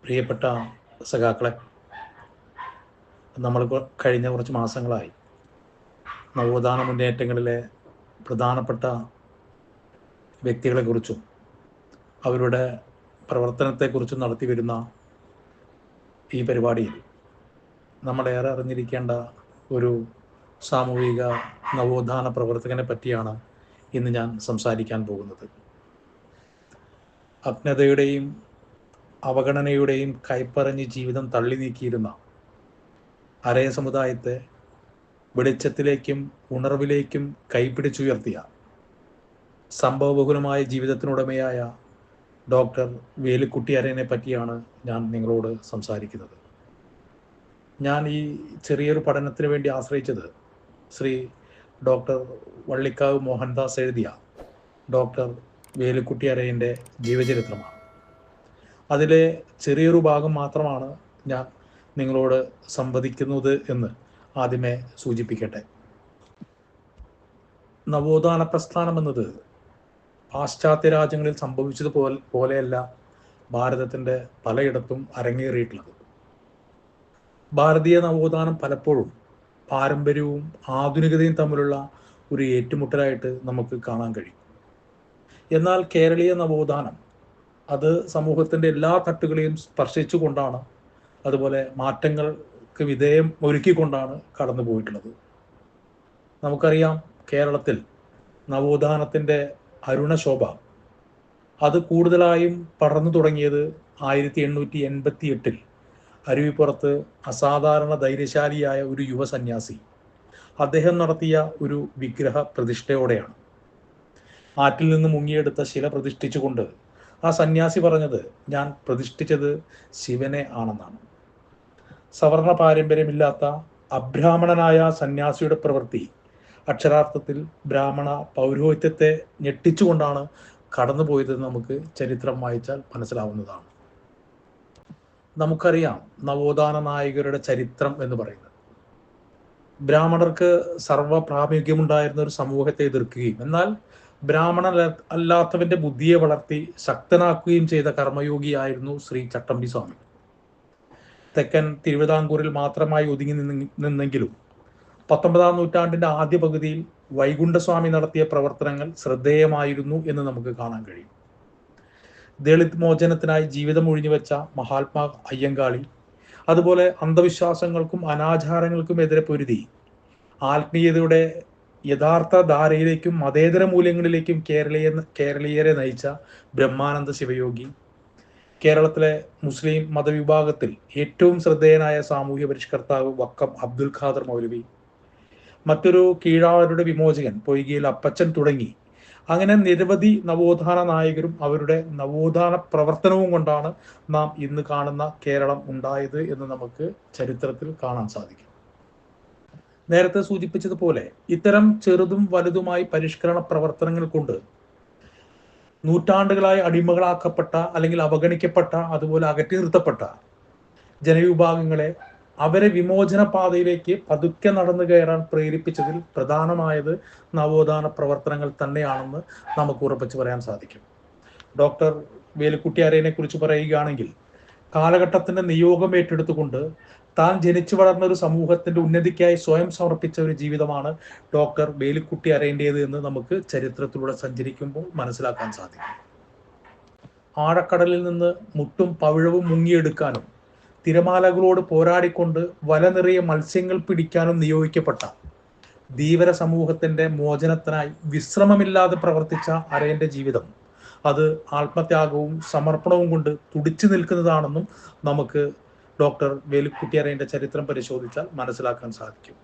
പ്രിയപ്പെട്ട സഖാക്കളെ, നമ്മൾ കഴിഞ്ഞ കുറച്ച് മാസങ്ങളായി നവോത്ഥാന മുന്നേറ്റങ്ങളിലെ പ്രധാനപ്പെട്ട വ്യക്തികളെക്കുറിച്ചും അവരുടെ പ്രവർത്തനത്തെക്കുറിച്ചും നടത്തി വരുന്ന ഈ പരിപാടിയിൽ നമ്മളേറെ അറിഞ്ഞിരിക്കേണ്ട ഒരു സാമൂഹിക നവോത്ഥാന പ്രവർത്തകനെ പറ്റിയാണ് ഇന്ന് ഞാൻ സംസാരിക്കാൻ പോകുന്നത്. അജ്ഞതയുടെയും അവഗണനയുടെയും കൈപ്പറഞ്ഞ് ജീവിതം തള്ളി നീക്കിയിരുന്ന അരയ സമുദായത്തെ വെളിച്ചത്തിലേക്കും ഉണർവിലേക്കും കൈപിടിച്ചുയർത്തിയ സംഭവബഹുലമായ ജീവിതത്തിനുടമയായ ഡോക്ടർ വേലുക്കുട്ടി അരയനെ പറ്റിയാണ് ഞാൻ നിങ്ങളോട് സംസാരിക്കുന്നത്. ഞാൻ ഈ ചെറിയൊരു പഠനത്തിന് വേണ്ടി ആശ്രയിച്ചത് ശ്രീ ഡോക്ടർ വള്ളിക്കാവ് മോഹൻദാസ് എഴുതിയ ഡോക്ടർ വേലുക്കുട്ടി അരയൻ്റെ ജീവചരിത്രമാണ്. അതിലെ ചെറിയൊരു ഭാഗം മാത്രമാണ് ഞാൻ നിങ്ങളോട് സംവദിക്കുന്നത് എന്ന് ആദ്യമേ സൂചിപ്പിക്കട്ടെ. നവോത്ഥാന പ്രസ്ഥാനം എന്നത് പാശ്ചാത്യ രാജ്യങ്ങളിൽ സംഭവിച്ചത് പോലെയല്ല ഭാരതത്തിൻ്റെ പലയിടത്തും അരങ്ങേറിയിട്ടുള്ളത്. ഭാരതീയ നവോത്ഥാനം പലപ്പോഴും പാരമ്പര്യവും ആധുനികതയും തമ്മിലുള്ള ഒരു ഏറ്റുമുട്ടലായിട്ട് നമുക്ക് കാണാൻ കഴിയും. എന്നാൽ കേരളീയ നവോത്ഥാനം അത് സമൂഹത്തിൻ്റെ എല്ലാ തട്ടുകളെയും സ്പർശിച്ചുകൊണ്ടാണ്, അതുപോലെ മാറ്റങ്ങൾക്ക് വിധേയം ഒരുക്കിക്കൊണ്ടാണ് കടന്നു പോയിട്ടുള്ളത്. നമുക്കറിയാം, കേരളത്തിൽ നവോത്ഥാനത്തിൻ്റെ അരുണശോഭ അത് കൂടുതലായും പടർന്നു തുടങ്ങിയത് 1888 അരുവിപ്പുറത്ത് അസാധാരണ ധൈര്യശാലിയായ ഒരു യുവ സന്യാസി അദ്ദേഹം നടത്തിയ ഒരു വിഗ്രഹ പ്രതിഷ്ഠയോടെയാണ്. ആറ്റിൽ നിന്ന് മുങ്ങിയെടുത്ത ശില പ്രതിഷ്ഠിച്ചുകൊണ്ട് ആ സന്യാസി പറഞ്ഞത്, ഞാൻ പ്രതിഷ്ഠിച്ചത് ശിവനെ ആണെന്നാണ്. സവർണ പാരമ്പര്യമില്ലാത്ത അബ്രാഹ്മണനായ സന്യാസിയുടെ പ്രവൃത്തി അക്ഷരാർത്ഥത്തിൽ ബ്രാഹ്മണ പൗരോഹിത്യത്തെ ഞെട്ടിച്ചുകൊണ്ടാണ് കടന്നുപോയതെന്ന് നമുക്ക് ചരിത്രം വായിച്ചാൽ മനസ്സിലാവുന്നതാണ്. നമുക്കറിയാം, നവോത്ഥാന നായകരുടെ ചരിത്രം എന്ന് പറയുന്നത് ബ്രാഹ്മണർക്ക് സർവ്വ പ്രാമുഖ്യമുണ്ടായിരുന്ന ഒരു സമൂഹത്തെ എതിർക്കുകയും എന്നാൽ ബ്രാഹ്മണ അല്ലാത്തവന്റെ ബുദ്ധിയെ വളർത്തി ശക്തനാക്കുകയും ചെയ്ത കർമ്മയോഗിയായിരുന്നു ശ്രീ ചട്ടമ്പി സ്വാമി. തെക്കൻ തിരുവിതാംകൂറിൽ മാത്രമായി ഒതുങ്ങി നിന്നെങ്കിലും 19-ാം നൂറ്റാണ്ടിന്റെ ആദ്യ പകുതിയിൽ വൈകുണ്ഠസ്വാമി നടത്തിയ പ്രവർത്തനങ്ങൾ ശ്രദ്ധേയമായിരുന്നു എന്ന് നമുക്ക് കാണാൻ കഴിയും. ദളിത് മോചനത്തിനായി ജീവിതം ഒഴിഞ്ഞുവെച്ച മഹാത്മാ അയ്യങ്കാളി, അതുപോലെ അന്ധവിശ്വാസങ്ങൾക്കും അനാചാരങ്ങൾക്കും എതിരെ പൊരുതി ആത്മീയതയുടെ യഥാർത്ഥ ധാരയിലേക്കും മതേതര മൂല്യങ്ങളിലേക്കും കേരളീയരെ നയിച്ച ബ്രഹ്മാനന്ദ ശിവയോഗി, കേരളത്തിലെ മുസ്ലിം മതവിഭാഗത്തിൽ ഏറ്റവും ശ്രദ്ധേയനായ സാമൂഹ്യ പരിഷ്കർത്താവ് വക്കം അബ്ദുൽ ഖാദർ മൗലവി, മറ്റൊരു കീഴാളരുടെ വിമോചകൻ പൊയ്കയിൽ അപ്പച്ചൻ തുടങ്ങി അങ്ങനെ നിരവധി നവോത്ഥാന നായകരും അവരുടെ നവോത്ഥാന പ്രവർത്തനവും കൊണ്ടാണ് നാം ഇന്ന് കാണുന്ന കേരളം ഉണ്ടായത് എന്ന് നമുക്ക് ചരിത്രത്തിൽ കാണാൻ സാധിക്കും. നേരത്തെ സൂചിപ്പിച്ചതുപോലെ ഇത്തരം ചെറുതും വലുതുമായി പരിഷ്കരണ പ്രവർത്തനങ്ങൾ കൊണ്ട് നൂറ്റാണ്ടുകളായി അടിമകളാക്കപ്പെട്ട അല്ലെങ്കിൽ അവഗണിക്കപ്പെട്ട, അതുപോലെ അകറ്റി നിർത്തപ്പെട്ട ജനവിഭാഗങ്ങളെ അവരെ വിമോചന പാതയിലേക്ക് പതുക്കെ നടന്നു കയറാൻ പ്രേരിപ്പിച്ചതിൽ പ്രധാനമായത് നവോത്ഥാന പ്രവർത്തനങ്ങൾ തന്നെയാണെന്ന് നമുക്ക് ഉറപ്പിച്ചു പറയാൻ സാധിക്കും. ഡോക്ടർ വേലുക്കുട്ടി അരയനെ കുറിച്ച് പറയുകയാണെങ്കിൽ, കാലഘട്ടത്തിന്റെ നിയോഗം ഏറ്റെടുത്തുകൊണ്ട് താൻ ജനിച്ചു വളർന്ന ഒരു സമൂഹത്തിന്റെ ഉന്നതിക്കായി സ്വയം സമർപ്പിച്ച ഒരു ജീവിതമാണ് ഡോക്ടർ വേലുക്കുട്ടി അരയൻ്റേത് എന്ന് നമുക്ക് ചരിത്രത്തിലൂടെ സഞ്ചരിക്കുമ്പോൾ മനസ്സിലാക്കാൻ സാധിക്കും. ആഴക്കടലിൽ നിന്ന് മുട്ടും പവിഴവും മുങ്ങിയെടുക്കാനും തിരമാലകളോട് പോരാടിക്കൊണ്ട് വല നിറയെ മത്സ്യങ്ങൾ പിടിക്കാനും നിയോഗിക്കപ്പെട്ട ധീവര സമൂഹത്തിന്റെ മോചനത്തിനായി വിശ്രമമില്ലാതെ പ്രവർത്തിച്ച അരയന്റെ ജീവിതം അത് ആത്മത്യാഗവും സമർപ്പണവും കൊണ്ട് തുടിച്ചു നിൽക്കുന്നതാണെന്നും നമുക്ക് ഡോക്ടർ വേലുക്കുട്ടി അരയന്റെ ചരിത്രം പരിശോധിച്ചാൽ മനസ്സിലാക്കാൻ സാധിക്കും.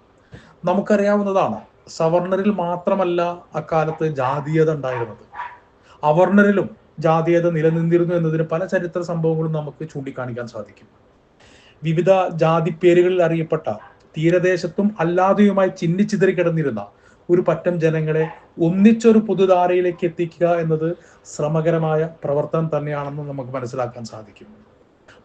നമുക്കറിയാവുന്നതാണ്, സവർണരിൽ മാത്രമല്ല അക്കാലത്ത് ജാതീയത ഉണ്ടായിരുന്നത്, അവർണരിലും ജാതീയത നിലനിന്നിരുന്നു എന്നതിന് പല ചരിത്ര സംഭവങ്ങളും നമുക്ക് ചൂണ്ടിക്കാണിക്കാൻ സാധിക്കും. വിവിധ ജാതി പേരുകളിൽ അറിയപ്പെട്ട തീരദേശത്തും അല്ലാതെയുമായി ചിന്നിച്ചിതറി കിടന്നിരുന്ന ഒരു പറ്റം ജനങ്ങളെ ഒന്നിച്ചൊരു പൊതുധാരയിലേക്ക് എത്തിക്കുക എന്നത് ശ്രമകരമായ പ്രവർത്തനം തന്നെയാണെന്ന് നമുക്ക് മനസ്സിലാക്കാൻ സാധിക്കും.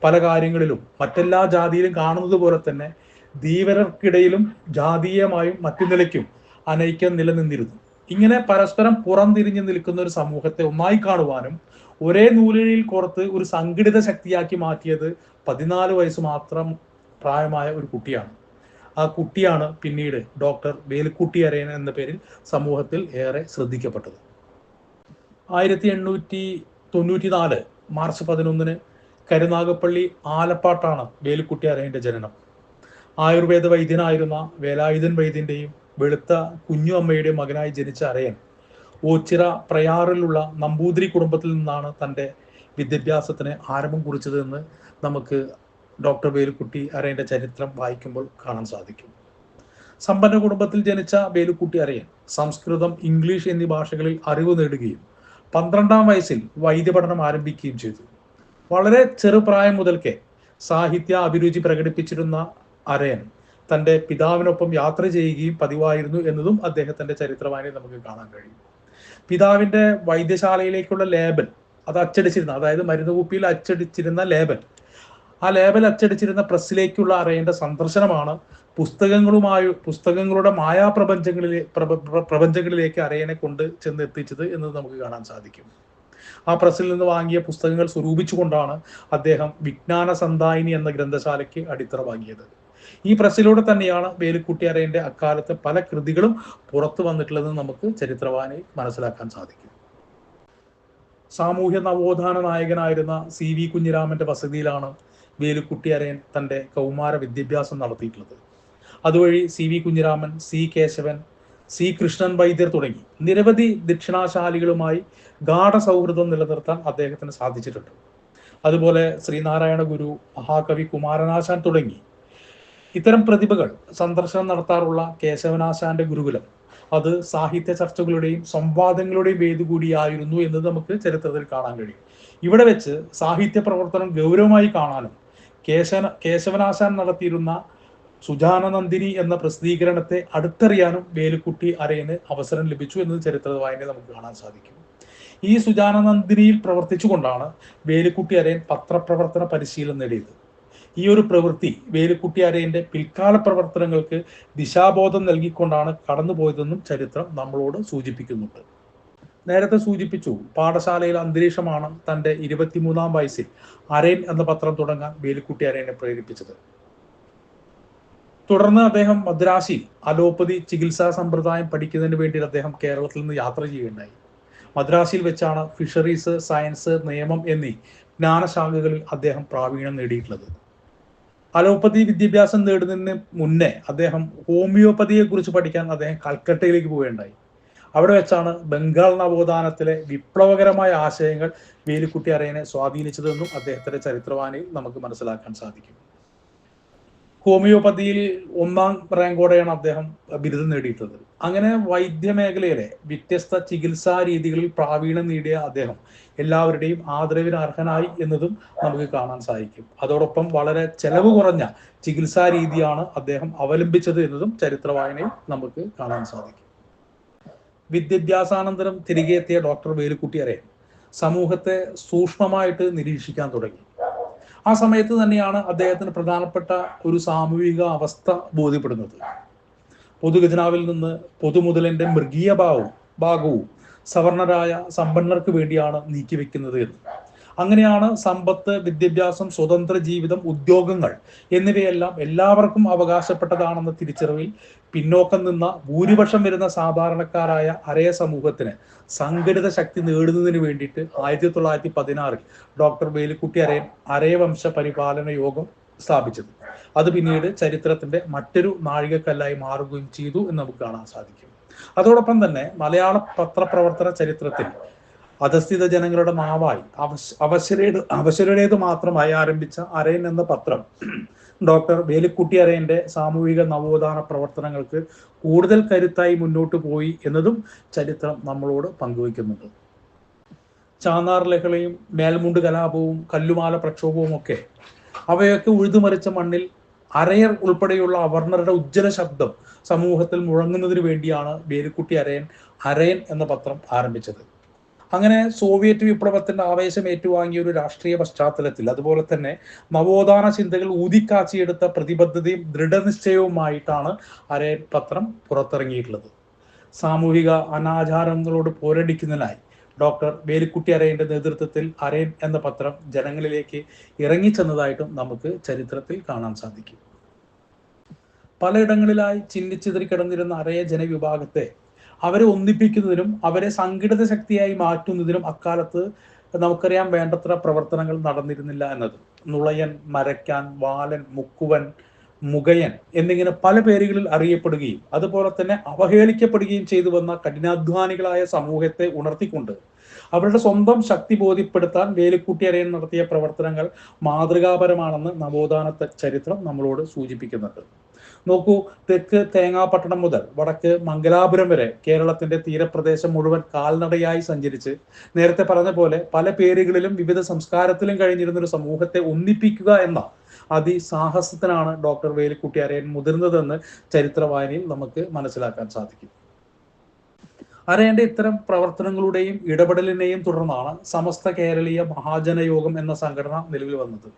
പല കാര്യങ്ങളിലും മറ്റെല്ലാ ജാതിയിലും കാണുന്നത് പോലെ തന്നെ ധീവരർക്കിടയിലും ജാതീയമായും മറ്റു നിലയ്ക്കും അനൈക്യം നിലനിന്നിരുന്നു. ഇങ്ങനെ പരസ്പരം പുറംതിരിഞ്ഞു നിൽക്കുന്ന ഒരു സമൂഹത്തെ ഒന്നായി കാണുവാനും ഒരേ നൂലിഴയിൽ കോർത്ത് ഒരു സംഘടിത ശക്തിയാക്കി മാറ്റിയത് 14 വയസ്സ് മാത്രം പ്രായമായ ഒരു കുട്ടിയാണ്. ആ കുട്ടിയാണ് പിന്നീട് ഡോക്ടർ വേലുക്കുട്ടി അരയൻ എന്ന പേരിൽ സമൂഹത്തിൽ ഏറെ ശ്രദ്ധിക്കപ്പെട്ടത്. 1894 മാർച്ച് 11 കരുനാഗപ്പള്ളി ആലപ്പാട്ടാണ് വേലുക്കുട്ടി അരയന്റെ ജനനം. ആയുർവേദ വൈദ്യനായിരുന്ന വേലായുധൻ വൈദ്യന്റെയും വെളുത്ത കുഞ്ഞു അമ്മയുടെയും മകനായി ജനിച്ച അരയൻ ഓച്ചിറ പ്രയാറിലുള്ള നമ്പൂതിരി കുടുംബത്തിൽ നിന്നാണ് തൻ്റെ വിദ്യാഭ്യാസത്തിന് ആരംഭം കുറിച്ചത് എന്ന് നമുക്ക് ഡോക്ടർ വേലുക്കുട്ടി അരയന്റെ ചരിത്രം വായിക്കുമ്പോൾ കാണാൻ സാധിക്കും. സമ്പന്ന കുടുംബത്തിൽ ജനിച്ച വേലുക്കുട്ടി അരയൻ സംസ്കൃതം, ഇംഗ്ലീഷ് എന്നീ ഭാഷകളിൽ അറിവ് നേടുകയും 12-ാം വയസ്സിൽ വൈദ്യപഠനം ആരംഭിക്കുകയും ചെയ്തു. വളരെ ചെറുപ്രായം മുതൽക്കേ സാഹിത്യ അഭിരുചി പ്രകടിപ്പിച്ചിരുന്ന അരയൻ തൻ്റെ പിതാവിനൊപ്പം യാത്ര ചെയ്യുകയും പതിവായിരുന്നു എന്നതും അദ്ദേഹത്തിന്റെ ചരിത്രമായി നമുക്ക് കാണാൻ കഴിയും. പിതാവിന്റെ വൈദ്യശാലയിലേക്കുള്ള ലേബൽ അത് അച്ചടിച്ചിരുന്ന, അതായത് മരുന്ന് കുപ്പിയിൽ അച്ചടിച്ചിരുന്ന ലേബൽ, ആ ലേബൽ അച്ചടിച്ചിരുന്ന പ്രസ്സിലേക്കുള്ള അരയന്റെ സന്ദർശനമാണ് പുസ്തകങ്ങളുടെ പ്രപഞ്ചങ്ങളിലേക്ക് അരയനെ കൊണ്ട് ചെന്ന് എത്തിച്ചത് എന്ന് നമുക്ക് കാണാൻ സാധിക്കും. ആ പ്രസ്സിൽ നിന്ന് വാങ്ങിയ പുസ്തകങ്ങൾ സ്വരൂപിച്ചുകൊണ്ടാണ് അദ്ദേഹം വിജ്ഞാന സന്ധായിനി എന്ന ഗ്രന്ഥശാലയ്ക്ക് അടിത്തറ വാങ്ങിയത്. ഈ പ്രസ്സിലൂടെ തന്നെയാണ് വേലുക്കുട്ടി അരയന്റെ അക്കാലത്തെ പല കൃതികളും പുറത്തു വന്നിട്ടുള്ളതെന്ന് നമുക്ക് ചരിത്രവായനയിൽ മനസ്സിലാക്കാൻ സാധിക്കും. സാമൂഹ്യ നവോത്ഥാന നായകനായിരുന്ന CV കുഞ്ഞിരാമന്റെ വസതിയിലാണ് വേലുക്കുട്ടി അരയൻ തൻ്റെ കൗമാര വിദ്യാഭ്യാസം നടത്തിയിട്ടുള്ളത്. അതുവഴി CV Kunhiraman, C Keshavan, C Krishnan വൈദ്യർ തുടങ്ങി നിരവധി ദക്ഷിണാശാലികളുമായി ഗാഢ സൗഹൃദം നിലനിർത്താൻ അദ്ദേഹത്തിന് സാധിച്ചിട്ടുണ്ട്. അതുപോലെ ശ്രീനാരായണ ഗുരു, മഹാകവി കുമാരനാശാൻ തുടങ്ങി ഇത്തരം പ്രതിഭകൾ സന്ദർശനം നടത്താറുള്ള കേശവനാശാന്റെ ഗുരുകുലം അത് സാഹിത്യ ചർച്ചകളുടെയും സംവാദങ്ങളുടെയും വേദി കൂടിയായിരുന്നു എന്ന് നമുക്ക് ചരിത്രത്തിൽ കാണാൻ കഴിയും. ഇവിടെ വെച്ച് സാഹിത്യ പ്രവർത്തനം ഗൗരവമായി കാണാനും കേശവനാശാൻ നടത്തിയിരുന്ന സുജാനനന്ദിനി എന്ന പ്രസിദ്ധീകരണത്തെ അടുത്തറിയാനും വേലുക്കുട്ടി അരയന് അവസരം ലഭിച്ചു എന്ന് ചരിത്ര വായന നമുക്ക് കാണാൻ സാധിക്കും. ഈ സുജാനനന്ദിനിയിൽ പ്രവർത്തിച്ചുകൊണ്ടാണ് വേലുക്കുട്ടി അരയൻ പത്രപ്രവർത്തന പരിശീലനം നേടിയത്. ഈ ഒരു പ്രവൃത്തി വേലുക്കുട്ടി അരയന്റെ പിൽക്കാല പ്രവർത്തനങ്ങൾക്ക് ദിശാബോധം നൽകിക്കൊണ്ടാണ് കടന്നുപോയതെന്നും ചരിത്രം നമ്മളോട് സൂചിപ്പിക്കുന്നുണ്ട്. നേരത്തെ സൂചിപ്പിച്ചു, പാഠശാലയിൽ അന്തരീക്ഷമാണ് തൻ്റെ 23-ാം വയസ്സിൽ അരയൻ എന്ന പത്രം തുടങ്ങാൻ വേലുക്കുട്ടി അരയനെ പ്രേരിപ്പിച്ചത്. തുടർന്ന് അദ്ദേഹം മദ്രാസിൽ അലോപ്പതി ചികിത്സാ സമ്പ്രദായം പഠിക്കുന്നതിന് വേണ്ടി അദ്ദേഹം കേരളത്തിൽ നിന്ന് യാത്ര ചെയ്യുകയുണ്ടായി. മദ്രാസിൽ വെച്ചാണ് ഫിഷറീസ്, സയൻസ്, നിയമം എന്നീ ജ്ഞാനശാഖകളിൽ അദ്ദേഹം പ്രാവീണ്യം നേടിയിട്ടുള്ളത്. അലോപ്പതി വിദ്യാഭ്യാസം നേടുന്നതിന് മുന്നേ അദ്ദേഹം ഹോമിയോപ്പതിയെ കുറിച്ച് പഠിക്കാൻ അദ്ദേഹം കൽക്കട്ടയിലേക്ക് പോവുകയുണ്ടായി. അവിടെ വെച്ചാണ് ബംഗാൾ നവോത്ഥാനത്തിലെ വിപ്ലവകരമായ ആശയങ്ങൾ വേലുക്കുട്ടി അരയനെ സ്വാധീനിച്ചതെന്നും അദ്ദേഹത്തിന്റെ ചരിത്രവായനയിൽ നമുക്ക് മനസ്സിലാക്കാൻ സാധിക്കും. ഹോമിയോപ്പതിയിൽ 1-ാം റാങ്കോടെയാണ് അദ്ദേഹം ബിരുദം നേടിയിട്ടുള്ളത്. അങ്ങനെ വൈദ്യമേഖലയിലെ വ്യത്യസ്ത ചികിത്സാ രീതികളിൽ പ്രാവീണ്യം നേടിയ അദ്ദേഹം എല്ലാവരുടെയും ആദരവിന് അർഹനായി എന്നതും നമുക്ക് കാണാൻ സാധിക്കും. അതോടൊപ്പം വളരെ ചെലവ് കുറഞ്ഞ ചികിത്സാ രീതിയാണ് അദ്ദേഹം അവലംബിച്ചത് എന്നതും ചരിത്രവായനയിൽ നമുക്ക് കാണാൻ സാധിക്കും. വിദ്യാഭ്യാസാനന്തരം തിരികെ എത്തിയ ഡോക്ടർ വേലുക്കുട്ടി അരയൻ സമൂഹത്തെ സൂക്ഷ്മമായിട്ട് നിരീക്ഷിക്കാൻ തുടങ്ങി. ആ സമയത്ത് തന്നെയാണ് അദ്ദേഹത്തിന് പ്രധാനപ്പെട്ട ഒരു സാമൂഹിക അവസ്ഥ ബോധ്യപ്പെടുന്നത്. പൊതുഖജനാവിൽ നിന്ന് പൊതുമുതലിന്റെ മൃഗീയ ഭാഗവും സവർണരായ സമ്പന്നർക്ക് വേണ്ടിയാണ് നീക്കിവെക്കുന്നത് എന്ന്. അങ്ങനെയാണ് സമ്പത്ത്, വിദ്യാഭ്യാസം, സ്വതന്ത്ര ജീവിതം, ഉദ്യോഗങ്ങൾ എന്നിവയെല്ലാം എല്ലാവർക്കും അവകാശപ്പെട്ടതാണെന്ന തിരിച്ചറിവിൽ പിന്നോക്കം നിന്ന ഭൂരിപക്ഷം വരുന്ന സാധാരണക്കാരായ അരയ സമൂഹത്തിന് സംഘടിത ശക്തി നേടുന്നതിന് വേണ്ടിയിട്ട് 1916 ഡോക്ടർ വേലുക്കുട്ടി അരയൻ അരയവംശ പരിപാലന യോഗം സ്ഥാപിച്ചത്. അത് പിന്നീട് ചരിത്രത്തിന്റെ മറ്റൊരു നാഴികക്കല്ലായി മാറുകയും ചെയ്തു എന്ന് നമുക്ക് കാണാൻ സാധിക്കും. അതോടൊപ്പം തന്നെ മലയാള പത്രപ്രവർത്തന ചരിത്രത്തിൽ അധസ്ഥിത ജനങ്ങളുടെ നാവായി അവശരുടേത് മാത്രമായി ആരംഭിച്ച അരയൻ എന്ന പത്രം ഡോക്ടർ വേലുക്കുട്ടി അരയന്റെ സാമൂഹിക നവോത്ഥാന പ്രവർത്തനങ്ങൾക്ക് കൂടുതൽ കരുത്തായി മുന്നോട്ട് പോയി എന്നതും ചരിത്രം നമ്മളോട് പങ്കുവയ്ക്കുന്നുണ്ട്. ചാന്നാർ ലഹളയും മേൽമുണ്ട് കലാപവും കല്ലുമാല പ്രക്ഷോഭവും ഒക്കെ അവയൊക്കെ ഉഴുതുമറിച്ച മണ്ണിൽ അരയർ ഉൾപ്പെടെയുള്ള അവർണരുടെ ഉജ്ജ്വല ശബ്ദം സമൂഹത്തിൽ മുഴങ്ങുന്നതിന് വേണ്ടിയാണ് വേലുക്കുട്ടി അരയൻ എന്ന പത്രം ആരംഭിച്ചത്. അങ്ങനെ സോവിയറ്റ് വിപ്ലവത്തിന്റെ ആവേശം ഏറ്റുവാങ്ങിയ ഒരു രാഷ്ട്രീയ പശ്ചാത്തലത്തിൽ, അതുപോലെ തന്നെ നവോത്ഥാന ചിന്തകൾ ഊതിക്കാച്ചിയെടുത്ത പ്രതിബദ്ധതയും ദൃഢനിശ്ചയവുമായിട്ടാണ് അരയൻ പത്രം പുറത്തിറങ്ങിയിട്ടുള്ളത്. സാമൂഹിക അനാചാരങ്ങളോട് പോരടിക്കുന്നതിനായി ഡോക്ടർ വേലുക്കുട്ടി അരയന്റെ നേതൃത്വത്തിൽ അരയൻ എന്ന പത്രം ജനങ്ങളിലേക്ക് ഇറങ്ങിച്ചെന്നതായിട്ടും നമുക്ക് ചരിത്രത്തിൽ കാണാൻ സാധിക്കും. പലയിടങ്ങളിലായി ചിന്നിച്ചിതറി കിടന്നിരുന്ന അരയ ജനവിഭാഗത്തെ അവരെ ഒന്നിപ്പിക്കുന്നതിനും അവരെ സംഘടിത ശക്തിയായി മാറ്റുന്നതിനും അക്കാലത്ത് നമുക്കറിയാം വേണ്ടത്ര പ്രവർത്തനങ്ങൾ നടന്നിരുന്നില്ല എന്നത്. നുളയൻ, മരക്കാൻ, വാലൻ, മുക്കുവൻ, മുഗയൻ എന്നിങ്ങനെ പല പേരുകളിൽ അറിയപ്പെടുകയും അതുപോലെ തന്നെ അവഹേളിക്കപ്പെടുകയും ചെയ്തു വന്ന കഠിനാധ്വാനികളായ സമൂഹത്തെ ഉണർത്തിക്കൊണ്ട് അവരുടെ സ്വന്തം ശക്തി ബോധ്യപ്പെടുത്താൻ വേലുക്കുട്ടി അരയൻ നടത്തിയ പ്രവർത്തനങ്ങൾ മാതൃകാപരമാണെന്ന് നവോത്ഥാന ചരിത്രം നമ്മളോട് സൂചിപ്പിക്കുന്നുണ്ട്. നോക്കൂ, തെക്ക് തേങ്ങാപട്ടണം മുതൽ വടക്ക് മംഗലാപുരം വരെ കേരളത്തിന്റെ തീരപ്രദേശം മുഴുവൻ കാൽനടയായി സഞ്ചരിച്ച് നേരത്തെ പറഞ്ഞ പോലെ പല പേരുകളിലും വിവിധ സംസ്കാരത്തിലും കഴിഞ്ഞിരുന്ന ഒരു സമൂഹത്തെ ഒന്നിപ്പിക്കുക എന്ന അതിസാഹസത്തിനാണ് ഡോക്ടർ വേലുക്കുട്ടി അരയൻ മുതിർന്നതെന്ന് ചരിത്ര വായനയിൽ നമുക്ക് മനസ്സിലാക്കാൻ സാധിക്കും. അരയന്റെ ഇത്തരം പ്രവർത്തനങ്ങളുടെയും ഇടപെടലിനെയും തുടർന്നാണ് സമസ്ത കേരളീയ മഹാജനയോഗം എന്ന സംഘടന നിലവിൽ വന്നത്.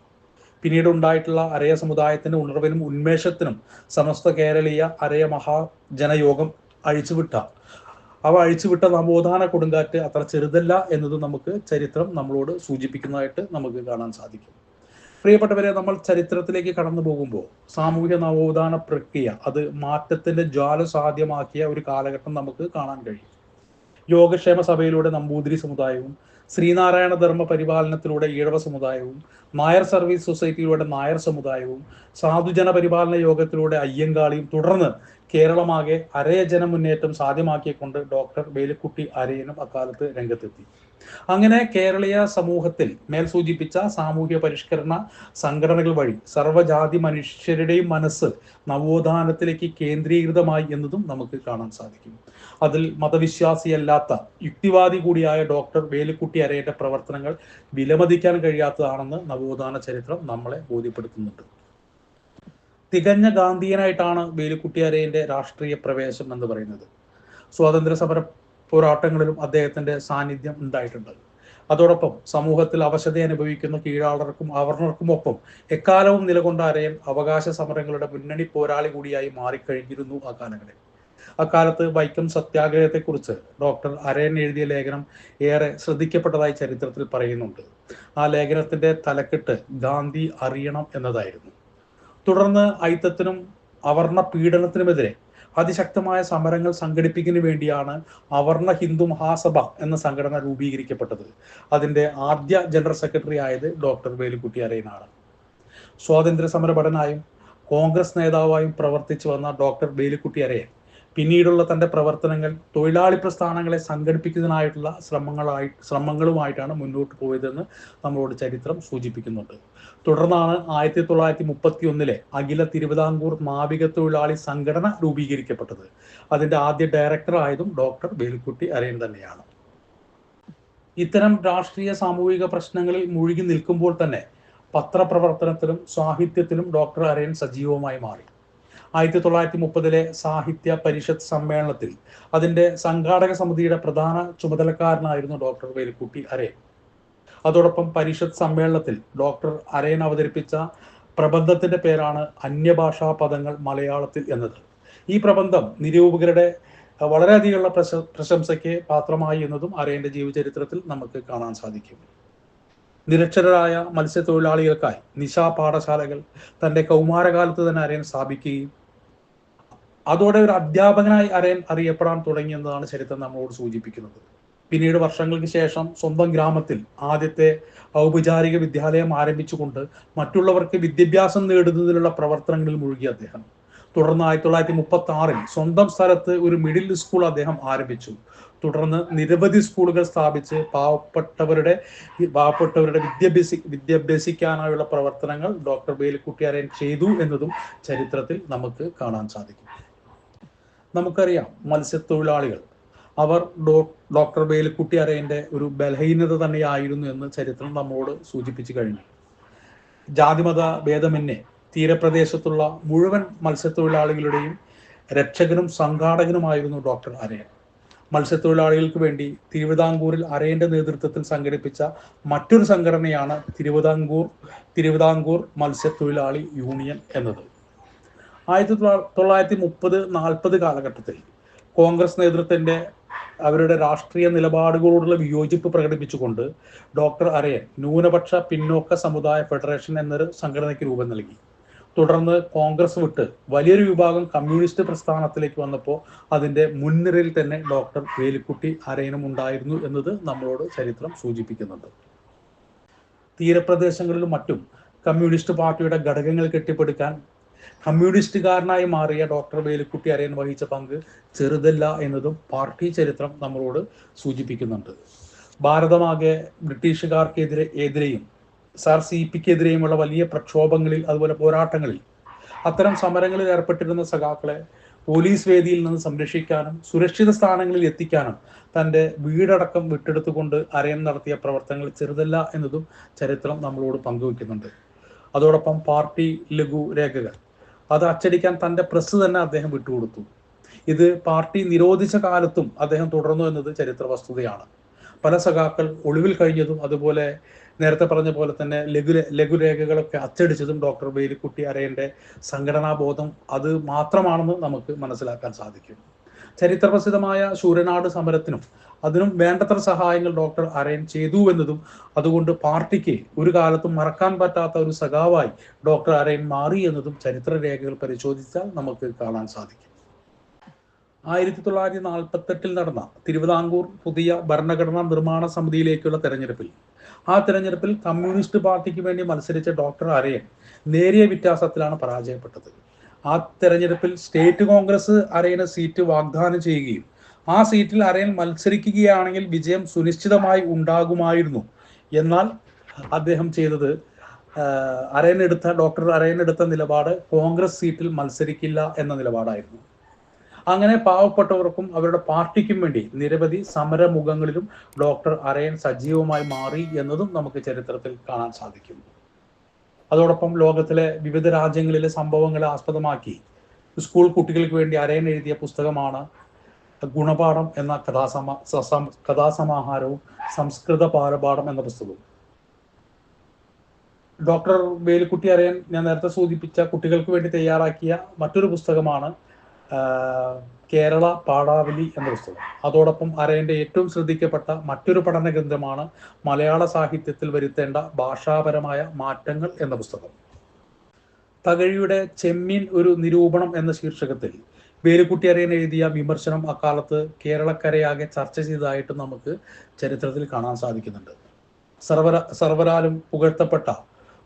പിന്നീട് ഉണ്ടായിട്ടുള്ള അരയ സമുദായത്തിന്റെ ഉണർവിനും ഉന്മേഷത്തിനും സമസ്ത കേരളീയ അരയ മഹാജനയോഗം അഴിച്ചുവിട്ട നവോത്ഥാന കൊടുങ്കാറ്റ് അത്ര ചെറുതല്ല എന്നത് നമുക്ക് ചരിത്രം നമ്മളോട് സൂചിപ്പിക്കുന്നതായിട്ട് നമുക്ക് കാണാൻ സാധിക്കും. പ്രിയപ്പെട്ടവരെ, നമ്മൾ ചരിത്രത്തിലേക്ക് കടന്നു പോകുമ്പോൾ സാമൂഹ്യ നവോത്ഥാന പ്രക്രിയ അത് മാറ്റത്തിന്റെ ജ്വാല സാധ്യമാക്കിയ ഒരു കാലഘട്ടം നമുക്ക് കാണാൻ കഴിയും. യോഗക്ഷേമ സഭയിലൂടെ നമ്പൂതിരി സമുദായവും, ശ്രീനാരായണ ധർമ്മ പരിപാലനത്തിലൂടെ ഈഴവ സമുദായവും, നായർ സർവീസ് സൊസൈറ്റിയിലൂടെ നായർ സമുദായവും, സാധുജന പരിപാലന യോഗത്തിലൂടെ അയ്യങ്കാളിയും, തുടർന്ന് കേരളമാകെ അരയ ജനമുന്നേറ്റം സാധ്യമാക്കിക്കൊണ്ട് ഡോക്ടർ വേലുക്കുട്ടി അരയനും അക്കാലത്ത് രംഗത്തെത്തി. അങ്ങനെ കേരളീയ സമൂഹത്തിൽ മേൽ സൂചിപ്പിച്ച സാമൂഹ്യ പരിഷ്കരണ സംഘടനകൾ വഴി സർവ്വജാതി മനുഷ്യരുടെയും മനസ്സ് നവോത്ഥാനത്തിലേക്ക് കേന്ദ്രീകൃതമായി എന്നതും നമുക്ക് കാണാൻ സാധിക്കും. അതിൽ മതവിശ്വാസിയല്ലാത്ത യുക്തിവാദി കൂടിയായ ഡോക്ടർ വേലുക്കുട്ടി അരയന്റെ പ്രവർത്തനങ്ങൾ വിലമതിക്കാൻ കഴിയാത്തതാണെന്ന് നവോത്ഥാന ചരിത്രം നമ്മളെ ബോധ്യപ്പെടുത്തുന്നുണ്ട്. തികഞ്ഞ ഗാന്ധിയനായിട്ടാണ് വേലുക്കുട്ടി അരയന്റെ രാഷ്ട്രീയ പ്രവേശം എന്ന് പറയുന്നത്. സ്വാതന്ത്ര്യ സമര പോരാട്ടങ്ങളിലും അദ്ദേഹത്തിന്റെ സാന്നിധ്യം ഉണ്ടായിട്ടുണ്ട്. അതോടൊപ്പം സമൂഹത്തിൽ അവശത അനുഭവിക്കുന്ന കീഴാളർക്കും അവർണർക്കുമൊപ്പം എക്കാലവും നിലകൊണ്ട അരയൻ അവകാശ സമരങ്ങളുടെ മുന്നണി പോരാളി കൂടിയായി മാറിക്കഴിഞ്ഞിരുന്നു ആ കാലങ്ങളിൽ. അക്കാലത്ത് വൈക്കം സത്യാഗ്രഹത്തെക്കുറിച്ച് ഡോക്ടർ അരയൻ എഴുതിയ ലേഖനം ഏറെ ശ്രദ്ധിക്കപ്പെട്ടതായി ചരിത്രത്തിൽ പറയുന്നുണ്ട്. ആ ലേഖനത്തിന്റെ തലക്കെട്ട് ഗാന്ധി അറിയണം എന്നതായിരുന്നു. തുടർന്ന് അയിത്തത്തിനും അവർണ പീഡനത്തിനുമെതിരെ അതിശക്തമായ സമരങ്ങൾ സംഘടിപ്പിക്കുന്നതിന് വേണ്ടിയാണ് അവർണ ഹിന്ദു മഹാസഭ എന്ന സംഘടന രൂപീകരിക്കപ്പെട്ടത്. അതിന്റെ ആദ്യ ജനറൽ സെക്രട്ടറി ആയത് ഡോക്ടർ വേലുക്കുട്ടി അരയനാണ്. സ്വാതന്ത്ര്യ സമര ഭടനായും കോൺഗ്രസ് നേതാവായും പ്രവർത്തിച്ചു വന്ന ഡോക്ടർ വേലുക്കുട്ടി അരയൻ പിന്നീടുള്ള തന്റെ പ്രവർത്തനങ്ങൾ തൊഴിലാളി പ്രസ്ഥാനങ്ങളെ സംഘടിപ്പിക്കുന്നതിനായിട്ടുള്ള ശ്രമങ്ങളുമായിട്ടാണ് മുന്നോട്ട് പോയതെന്ന് നമ്മളോട് ചരിത്രം സൂചിപ്പിക്കുന്നുണ്ട്. തുടർന്നാണ് 1931 അഖില തിരുവിതാംകൂർ നാവിക തൊഴിലാളി സംഘടന രൂപീകരിക്കപ്പെട്ടത്. അതിന്റെ ആദ്യ ഡയറക്ടർ ആയതും ഡോക്ടർ വേലുക്കുട്ടി അരയൻ തന്നെയാണ്. ഇത്തരം രാഷ്ട്രീയ സാമൂഹിക പ്രശ്നങ്ങളിൽ മുഴുകി നിൽക്കുമ്പോൾ തന്നെ പത്രപ്രവർത്തനത്തിലും സാഹിത്യത്തിലും ഡോക്ടർ അരയൻ സജീവമായി മാറി. 1930 സാഹിത്യ പരിഷത്ത് സമ്മേളനത്തിൽ അതിന്റെ സംഘാടക സമിതിയുടെ പ്രധാന ചുമതലക്കാരനായിരുന്നു ഡോക്ടർ വേലുക്കുട്ടി അരയൻ. അതോടൊപ്പം പരിഷത്ത് സമ്മേളനത്തിൽ ഡോക്ടർ അരയൻ അവതരിപ്പിച്ച പ്രബന്ധത്തിന്റെ പേരാണ് അന്യഭാഷാ പദങ്ങൾ മലയാളത്തിൽ എന്നത്. ഈ പ്രബന്ധം നിരൂപകരുടെ വളരെയധികമുള്ള പ്രശംസയ്ക്ക് പാത്രമായി എന്നതും അരയന്റെ ജീവചരിത്രത്തിൽ നമുക്ക് കാണാൻ സാധിക്കും. നിരക്ഷരരായ മത്സ്യത്തൊഴിലാളികൾക്കായി നിശാ പാഠശാലകൾ തന്റെ കൗമാരകാലത്ത് തന്നെ അരയൻ സ്ഥാപിക്കുകയും അതോടെ ഒരു അധ്യാപകനായി അരയൻ അറിയപ്പെടാൻ തുടങ്ങിയെന്നതാണ് ചരിത്രം നമ്മളോട് സൂചിപ്പിക്കുന്നത്. പിന്നീട് വർഷങ്ങൾക്ക് ശേഷം സ്വന്തം ഗ്രാമത്തിൽ ആദ്യത്തെ ഔപചാരിക വിദ്യാലയം ആരംഭിച്ചുകൊണ്ട് മറ്റുള്ളവർക്ക് വിദ്യാഭ്യാസം നേടുന്നതിനുള്ള പ്രവർത്തനങ്ങളിൽ മുഴുകി അദ്ദേഹം. തുടർന്ന് 1936 സ്വന്തം സ്ഥലത്ത് ഒരു മിഡിൽ സ്കൂൾ അദ്ദേഹം ആരംഭിച്ചു. തുടർന്ന് നിരവധി സ്കൂളുകൾ സ്ഥാപിച്ച് പാവപ്പെട്ടവരുടെ വിദ്യാഭ്യസിക്കാനായുള്ള പ്രവർത്തനങ്ങൾ ഡോക്ടർ വേലുക്കുട്ടി അരയൻ ചെയ്തു എന്നതും ചരിത്രത്തിൽ നമുക്ക് കാണാൻ സാധിക്കും. നമുക്കറിയാം, മത്സ്യത്തൊഴിലാളികൾ അവർ ഡോക്ടർ വേലുക്കുട്ടി അരയന്റെ ഒരു ബലഹീനത തന്നെയായിരുന്നു എന്ന് ചരിത്രം നമ്മോട് സൂചിപ്പിച്ചു കഴിഞ്ഞു. ജാതിമത ഭേദമന്യേ തീരപ്രദേശത്തുള്ള മുഴുവൻ മത്സ്യത്തൊഴിലാളികളുടെയും രക്ഷകനും സംഘാടകനുമായിരുന്നു ഡോക്ടർ അരയൻ. മത്സ്യത്തൊഴിലാളികൾക്ക് വേണ്ടി തിരുവിതാംകൂറിൽ അരയന്റെ നേതൃത്വത്തിൽ സംഘടിപ്പിച്ച മറ്റൊരു സംഘടനയാണ് തിരുവിതാംകൂർ മത്സ്യത്തൊഴിലാളി യൂണിയൻ എന്നത്. 1930-40 കാലഘട്ടത്തിൽ കോൺഗ്രസ് നേതൃത്വത്തിന്റെ അവരുടെ രാഷ്ട്രീയ നിലപാടുകളോടുള്ള വിയോജിപ്പ് പ്രകടിപ്പിച്ചുകൊണ്ട് ഡോക്ടർ അരയൻ ന്യൂനപക്ഷ പിന്നോക്ക സമുദായ ഫെഡറേഷൻ എന്നൊരു സംഘടനയ്ക്ക് രൂപം നൽകി. തുടർന്ന് കോൺഗ്രസ് വിട്ട് വലിയൊരു വിഭാഗം കമ്മ്യൂണിസ്റ്റ് പ്രസ്ഥാനത്തിലേക്ക് വന്നപ്പോൾ അതിന്റെ മുൻനിരയിൽ തന്നെ ഡോക്ടർ വേലുക്കുട്ടി അരയനും ഉണ്ടായിരുന്നു എന്നത് നമ്മളോട് ചരിത്രം സൂചിപ്പിക്കുന്നുണ്ട്. തീരപ്രദേശങ്ങളിലും മറ്റും കമ്മ്യൂണിസ്റ്റ് പാർട്ടിയുടെ ഘടകങ്ങൾ കെട്ടിപ്പടുക്കാൻ കമ്മ്യൂണിസ്റ്റുകാരനായി മാറിയ ഡോക്ടർ വേലുക്കുട്ടി അരയൻ വഹിച്ച പങ്ക് ചെറുതല്ല എന്നതും പാർട്ടി ചരിത്രം നമ്മളോട് സൂചിപ്പിക്കുന്നുണ്ട്. ഭാരതമാകെ ബ്രിട്ടീഷുകാർക്കെതിരെയും CPക്കെതിരെയുമുള്ള വലിയ പ്രക്ഷോഭങ്ങളിൽ, അതുപോലെ പോരാട്ടങ്ങളിൽ, അത്തരം സമരങ്ങളിൽ ഏർപ്പെട്ടിരുന്ന സഖാക്കളെ പോലീസ് വേദിയിൽ നിന്ന് സംരക്ഷിക്കാനും സുരക്ഷിത സ്ഥാനങ്ങളിൽ എത്തിക്കാനും തൻ്റെ വീടടക്കം വിട്ടെടുത്തുകൊണ്ട് അരയൻ നടത്തിയ പ്രവർത്തനങ്ങൾ ചെറുതല്ല എന്നതും ചരിത്രം നമ്മളോട് പങ്കുവെക്കുന്നുണ്ട്. അതോടൊപ്പം പാർട്ടി ലഘുരേഖകൾ അത് അച്ചടിക്കാൻ തൻ്റെ പ്രസ് തന്നെ അദ്ദേഹം വിട്ടുകൊടുത്തു. ഇത് പാർട്ടി നിരോധിച്ച കാലത്തും അദ്ദേഹം തുടർന്നു എന്നത് ചരിത്ര വസ്തുതയാണ്. പല സഖാക്കൾ ഒളിവിൽ കഴിഞ്ഞതും അതുപോലെ നേരത്തെ പറഞ്ഞ പോലെ തന്നെ ലഘുരേഖകളൊക്കെ അച്ചടിച്ചതും ഡോക്ടർ വേലുക്കുട്ടി അരയന്റെ സംഘടനാബോധം അത് മാത്രമാണെന്ന് നമുക്ക് മനസ്സിലാക്കാൻ സാധിക്കും. ചരിത്രപ്രസിദ്ധമായ ശൂരനാട് സമരത്തിനും അതിനും വേണ്ടത്ര സഹായങ്ങൾ ഡോക്ടർ അരയൻ ചെയ്തു എന്നതും അതുകൊണ്ട് പാർട്ടിക്ക് ഒരു കാലത്തും മറക്കാൻ പറ്റാത്ത ഒരു സഖാവായി ഡോക്ടർ അരയൻ മാറി എന്നതും ചരിത്രരേഖകൾ പരിശോധിച്ചാൽ നമുക്ക് കാണാൻ സാധിക്കും. 1948 നടന്ന തിരുവിതാംകൂർ പുതിയ ഭരണഘടനാ നിർമ്മാണ സമിതിയിലേക്കുള്ള തെരഞ്ഞെടുപ്പിൽ കമ്മ്യൂണിസ്റ്റ് പാർട്ടിക്ക് വേണ്ടി മത്സരിച്ച ഡോക്ടർ അരയൻ നേരിയ വ്യത്യാസത്തിലാണ് പരാജയപ്പെട്ടത്. ആ തെരഞ്ഞെടുപ്പിൽ സ്റ്റേറ്റ് കോൺഗ്രസ് അരയന് സീറ്റ് വാഗ്ദാനം ചെയ്യുകയും ആ സീറ്റിൽ അരയൻ മത്സരിക്കുകയാണെങ്കിൽ വിജയം സുനിശ്ചിതമായി ഉണ്ടാകുമായിരുന്നു. എന്നാൽ അദ്ദേഹം ചെയ്തത് ഡോക്ടർ അരയൻ എടുത്ത നിലപാട് കോൺഗ്രസ് സീറ്റിൽ മത്സരിക്കില്ല എന്ന നിലപാടായിരുന്നു. അങ്ങനെ പാവപ്പെട്ടവർക്കും അവരുടെ പാർട്ടിക്കും വേണ്ടി നിരവധി സമരമുഖങ്ങളിലും ഡോക്ടർ അരയൻ സജീവമായി മാറി എന്നതും നമുക്ക് ചരിത്രത്തിൽ കാണാൻ സാധിക്കും. അതോടൊപ്പം ലോകത്തിലെ വിവിധ രാജ്യങ്ങളിലെ സംഭവങ്ങളെ ആസ്പദമാക്കി സ്കൂൾ കുട്ടികൾക്ക് വേണ്ടി അരയൻ എഴുതിയ പുസ്തകമാണ് ഗുണപാഠം എന്ന കഥാസമാഹാരവും സംസ്കൃത ബാലപാഠം എന്ന പുസ്തകവും. ഡോക്ടർ വേലുക്കുട്ടി അരയൻ ഞാൻ നേരത്തെ സൂചിപ്പിച്ച കുട്ടികൾക്ക് വേണ്ടി തയ്യാറാക്കിയ മറ്റൊരു പുസ്തകമാണ് കേരള പാഠാവലി എന്ന പുസ്തകം. അതോടൊപ്പം അരയന്റെ ഏറ്റവും ശ്രദ്ധിക്കപ്പെട്ട മറ്റൊരു പഠന ഗ്രന്ഥമാണ് മലയാള സാഹിത്യത്തിൽ വരുത്തേണ്ട ഭാഷാപരമായ മാറ്റങ്ങൾ എന്ന പുസ്തകം. തകഴിയുടെ ചെമ്മീൻ ഒരു നിരൂപണം എന്ന ശീർഷകത്തിൽ വേലുക്കുട്ടി അരയൻ എഴുതിയ വിമർശനം അക്കാലത്ത് കേരളക്കരയാകെ ചർച്ച ചെയ്തതായിട്ട് നമുക്ക് ചരിത്രത്തിൽ കാണാൻ സാധിക്കുന്നുണ്ട്. സർവരാലും പുകഴ്ത്തപ്പെട്ട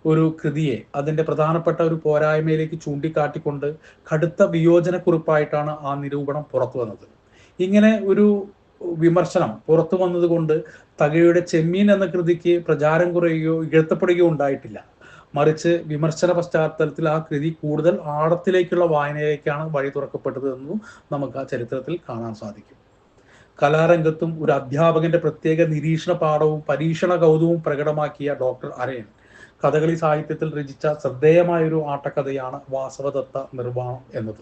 ഒരു കൃതിയെ അതിൻ്റെ പ്രധാനപ്പെട്ട ഒരു പോരായ്മയിലേക്ക് ചൂണ്ടിക്കാട്ടിക്കൊണ്ട് കടുത്ത വിയോജനക്കുറിപ്പായിട്ടാണ് ആ നിരൂപണം പുറത്തു വന്നത്. ഇങ്ങനെ ഒരു വിമർശനം പുറത്തു വന്നതുകൊണ്ട് തകഴിയുടെ ചെമ്മീൻ എന്ന കൃതിക്ക് പ്രചാരം കുറയുകയോ ഇകഴ്ത്തപ്പെടുകയോ ഉണ്ടായിട്ടില്ല. മറിച്ച് വിമർശന പശ്ചാത്തലത്തിൽ ആ കൃതി കൂടുതൽ ആഴത്തിലേക്കുള്ള വായനയിലേക്കാണ് വഴി തുറക്കപ്പെട്ടത് എന്നും നമുക്ക് ആ ചരിത്രത്തിൽ കാണാൻ സാധിക്കും. കലാരംഗത്തും ഒരു അധ്യാപകന്റെ പ്രത്യേക നിരീക്ഷണ പാഠവും പരീക്ഷണ കൗതുകവും പ്രകടമാക്കിയ ഡോക്ടർ അരയൻ കഥകളി സാഹിത്യത്തിൽ രചിച്ച ശ്രദ്ധേയമായൊരു ആട്ടക്കഥയാണ് വാസവദത്ത നിർവ്വാണം എന്നത്.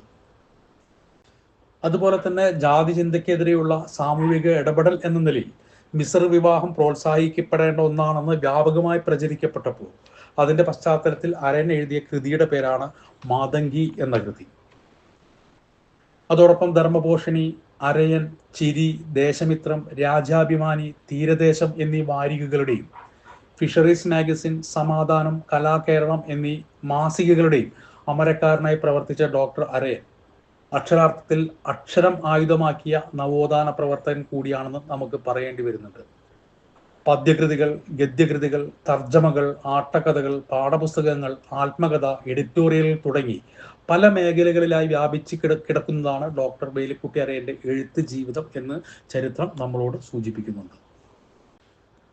അതുപോലെ തന്നെ ജാതി ചിന്തയ്ക്കെതിരെയുള്ള സാമൂഹിക ഇടപെടൽ എന്ന നിലയിൽ മിശ്ര വിവാഹം പ്രോത്സാഹിക്കപ്പെടേണ്ട ഒന്നാണെന്ന് വ്യാപകമായി പ്രചരിക്കപ്പെട്ടപ്പോൾ അതിന്റെ പശ്ചാത്തലത്തിൽ അരയൻ എഴുതിയ കൃതിയുടെ പേരാണ് മാതങ്കി എന്ന കൃതി. അതോടൊപ്പം ധർമ്മപോഷിണി, അരയൻ, ചിരി, ദേശമിത്രം, രാജാഭിമാനി, തീരദേശം എന്നീ വാരികകളുടെയും ഫിഷറീസ് മാഗസിൻ, സമാധാനം, കലാകേരളം എന്നീ മാസികകളുടെയും അമരക്കാരനായി പ്രവർത്തിച്ച ഡോക്ടർ അരയൻ അക്ഷരാർത്ഥത്തിൽ അക്ഷരം ആയുധമാക്കിയ നവോത്ഥാന പ്രവർത്തകൻ കൂടിയാണെന്ന് നമുക്ക് പറയേണ്ടി വരുന്നുണ്ട്. പദ്യകൃതികൾ, ഗദ്യകൃതികൾ, തർജ്ജമകൾ, ആട്ടക്കഥകൾ, പാഠപുസ്തകങ്ങൾ, ആത്മകഥ, എഡിറ്റോറിയലുകൾ തുടങ്ങി പല മേഖലകളിലായി വ്യാപിച്ച് കിടക്കുന്നതാണ് ഡോക്ടർ വേലുക്കുട്ടി അരയന്റെ എഴുത്ത് ജീവിതം എന്ന് ചരിത്രം നമ്മളോട് സൂചിപ്പിക്കുന്നുണ്ട്.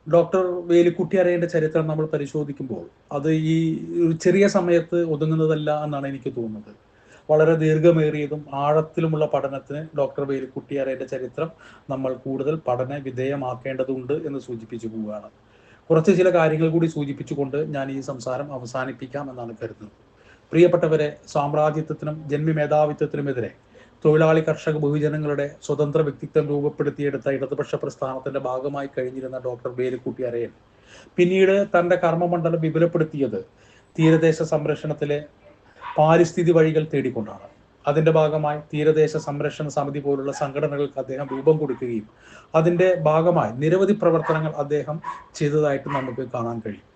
ഡോക്ടർ വേലുക്കുട്ടി അരയന്റെ ചരിത്രം നമ്മൾ പരിശോധിക്കുമ്പോൾ അത് ഈ ഒരു ചെറിയ സമയത്ത് ഒതുങ്ങുന്നതല്ല എന്നാണ് എനിക്ക് തോന്നുന്നത്. വളരെ ദീർഘമേറിയതും ആഴത്തിലുമുള്ള പഠനത്തിന് ഡോക്ടർ വേലുക്കുട്ടി അരയന്റെ ചരിത്രം നമ്മൾ കൂടുതൽ പഠന വിധേയമാക്കേണ്ടതുണ്ട് എന്ന് സൂചിപ്പിച്ചു പോവുകയാണ്. കുറച്ച് ചില കാര്യങ്ങൾ കൂടി സൂചിപ്പിച്ചുകൊണ്ട് ഞാൻ ഈ സംസാരം അവസാനിപ്പിക്കാം എന്നാണ് കരുതുന്നത്. പ്രിയപ്പെട്ടവരെ, സാമ്രാജ്യത്വത്തിനും ജന്മി മേധാവിത്വത്തിനുമെതിരെ തൊഴിലാളി കർഷക ബഹുജനങ്ങളുടെ സ്വതന്ത്ര വ്യക്തിത്വം രൂപപ്പെടുത്തിയെടുത്ത ഇടതുപക്ഷ പ്രസ്ഥാനത്തിന്റെ ഭാഗമായി കഴിഞ്ഞിരുന്ന ഡോക്ടർ വേലുക്കുട്ടി അരയൻ പിന്നീട് തന്റെ കർമ്മമണ്ഡലം വിപുലപ്പെടുത്തിയത് തീരദേശ സംരക്ഷണത്തിലെ പാരിസ്ഥിതി വഴികൾ തേടിക്കൊണ്ടാണ്. അതിന്റെ ഭാഗമായി തീരദേശ സംരക്ഷണ സമിതി പോലുള്ള സംഘടനകൾക്ക് അദ്ദേഹം രൂപം കൊടുക്കുകയും അതിന്റെ ഭാഗമായി നിരവധി പ്രവർത്തനങ്ങൾ അദ്ദേഹം ചെയ്തതായിട്ട് നമുക്ക് കാണാൻ കഴിയും.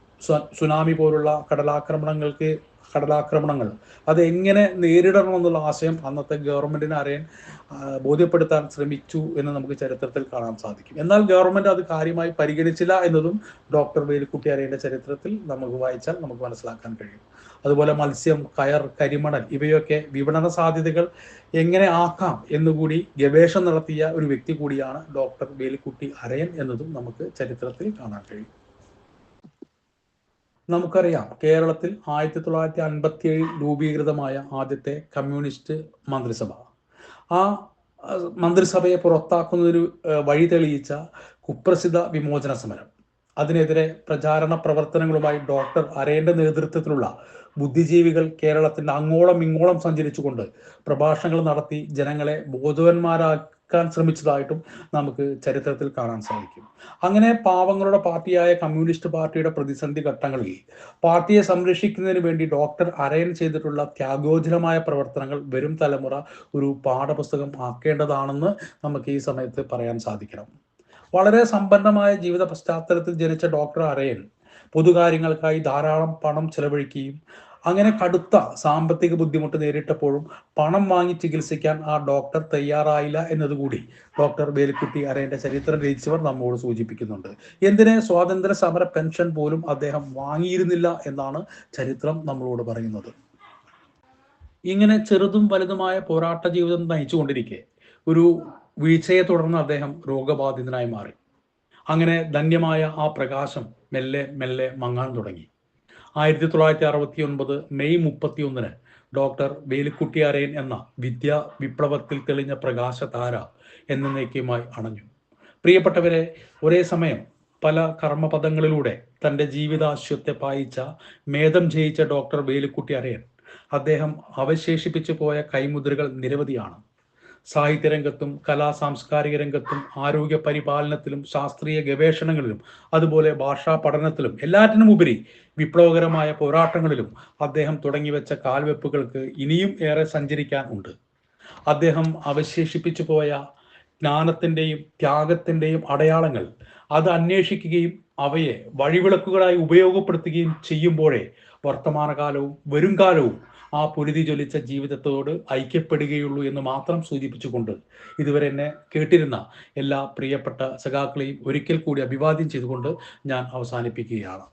സുനാമി പോലുള്ള കടലാക്രമണങ്ങൾ അത് എങ്ങനെ നേരിടണം എന്നുള്ള ആശയം അന്നത്തെ ഗവൺമെന്റിനെ ബോധ്യപ്പെടുത്താൻ ശ്രമിച്ചു എന്ന് നമുക്ക് ചരിത്രത്തിൽ കാണാൻ സാധിക്കും. എന്നാൽ ഗവൺമെന്റ് അത് കാര്യമായി പരിഗണിച്ചില്ല എന്നതും ഡോക്ടർ വേലുക്കുട്ടി അരയന്റെ ചരിത്രത്തിൽ നമുക്ക് വായിച്ചാൽ നമുക്ക് മനസ്സിലാക്കാൻ കഴിയും. അതുപോലെ മത്സ്യം, കയർ, കരിമണൽ ഇവയൊക്കെ വിപണന സാധ്യതകൾ എങ്ങനെ ആക്കാം എന്നുകൂടി ഗവേഷണം നടത്തിയ ഒരു വ്യക്തി കൂടിയാണ് ഡോക്ടർ വേലുക്കുട്ടി അരയൻ എന്നതും നമുക്ക് ചരിത്രത്തിൽ കാണാൻ കഴിയും. നമുക്കറിയാം, കേരളത്തിൽ 1957 രൂപീകൃതമായ ആദ്യത്തെ കമ്മ്യൂണിസ്റ്റ് മന്ത്രിസഭ, ആ മന്ത്രിസഭയെ പുറത്താക്കുന്നതിന് വഴി തെളിയിച്ച കുപ്രസിദ്ധ വിമോചന സമരം, അതിനെതിരെ പ്രചാരണ പ്രവർത്തനങ്ങളുമായി ഡോക്ടർ അരയന്റെ നേതൃത്വത്തിലുള്ള ബുദ്ധിജീവികൾ കേരളത്തിന്റെ അങ്ങോളം ഇങ്ങോളം സഞ്ചരിച്ചുകൊണ്ട് പ്രഭാഷണങ്ങൾ നടത്തി ജനങ്ങളെ ബോധവാന്മാരാക്കാൻ ശ്രമിച്ചതായിട്ടും നമുക്ക് ചരിത്രത്തിൽ കാണാൻ സാധിക്കും. അങ്ങനെ പാവങ്ങളുടെ പാർട്ടിയായ കമ്മ്യൂണിസ്റ്റ് പാർട്ടിയുടെ പ്രതിസന്ധി ഘട്ടങ്ങളിൽ പാർട്ടിയെ സംരക്ഷിക്കുന്നതിന് വേണ്ടി ഡോക്ടർ അരയൻ ചെയ്തിട്ടുള്ള ത്യാഗോജ്വലമായ പ്രവർത്തനങ്ങൾ വരും തലമുറ ഒരു പാഠപുസ്തകം ആക്കേണ്ടതാണെന്ന് നമുക്ക് ഈ സമയത്ത് പറയാൻ സാധിക്കണം. വളരെ സമ്പന്നമായ ജീവിത പശ്ചാത്തലത്തിൽ ജനിച്ച ഡോക്ടർ അരയൻ പൊതുകാര്യങ്ങൾക്കായി ധാരാളം പണം ചെലവഴിക്കുകയും അങ്ങനെ കടുത്ത സാമ്പത്തിക ബുദ്ധിമുട്ട് നേരിട്ടപ്പോഴും പണം വാങ്ങി ചികിത്സിക്കാൻ ആ ഡോക്ടർ തയ്യാറായില്ല എന്നതുകൂടി ഡോക്ടർ വേലുക്കുട്ടി അരയന്റെ ചരിത്രം രചിച്ചവർ നമ്മോട് സൂചിപ്പിക്കുന്നുണ്ട്. എന്തിന് സ്വാതന്ത്ര്യ സമര പെൻഷൻ പോലും അദ്ദേഹം വാങ്ങിയിരുന്നില്ല എന്നാണ് ചരിത്രം നമ്മളോട് പറയുന്നത്. ഇങ്ങനെ ചെറുതും വലുതുമായ പോരാട്ട ജീവിതം നയിച്ചുകൊണ്ടിരിക്കെ ഒരു വീഴ്ചയെ തുടർന്ന് അദ്ദേഹം രോഗബാധിതനായി മാറി. അങ്ങനെ ധന്യമായ ആ പ്രകാശം മെല്ലെ മെല്ലെ മങ്ങാൻ തുടങ്ങി. 1969 മെയ് 31 ഡോക്ടർ വേലുക്കുട്ടി അരയൻ എന്ന വിദ്യാ വിപ്ലവത്തിൽ തെളിഞ്ഞ പ്രകാശതാര എന്നേക്കുമായി അണഞ്ഞു. പ്രിയപ്പെട്ടവരെ, ഒരേ സമയം പല കർമ്മപദങ്ങളിലൂടെ തൻ്റെ ജീവിതാശ്വത്തെ പായിച്ച മേധം ജയിച്ച ഡോക്ടർ വേലുക്കുട്ടി അരയൻ, അദ്ദേഹം അവശേഷിപ്പിച്ചു പോയ കൈമുദ്രകൾ നിരവധിയാണ്. സാഹിത്യരംഗത്തും സാംസ്കാരിക രംഗത്തും ആരോഗ്യ പരിപാലനത്തിലും ശാസ്ത്രീയ ഗവേഷണങ്ങളിലും അതുപോലെ ഭാഷാ പഠനത്തിലും എല്ലാറ്റിനും ഉപരി വിപ്ലവകരമായ പോരാട്ടങ്ങളിലും അദ്ദേഹം തുടങ്ങിവെച്ച കാൽവെപ്പുകൾക്ക് ഇനിയും ഏറെ സഞ്ചരിക്കാൻ ഉണ്ട്. അദ്ദേഹം അവശേഷിപ്പിച്ചു പോയ ജ്ഞാനത്തിൻ്റെയും ത്യാഗത്തിൻ്റെയും അടയാളങ്ങൾ അത് അന്വേഷിക്കുകയും അവയെ വഴിവിളക്കുകളായി ഉപയോഗപ്പെടുത്തുകയും ചെയ്യുമ്പോഴേ വർത്തമാനകാലവും വരും കാലവും ആ പൊരുതി ജ്വലിച്ച ജീവിതത്തോട് ഐക്യപ്പെടുകയുള്ളൂ എന്ന് മാത്രം സൂചിപ്പിച്ചുകൊണ്ട് ഇതുവരെ എന്നെ കേട്ടിരുന്ന എല്ലാ പ്രിയപ്പെട്ട സഖാക്കളെയും ഒരിക്കൽ കൂടി അഭിവാദ്യം ചെയ്തുകൊണ്ട് ഞാൻ അവസാനിപ്പിക്കുകയാണ്.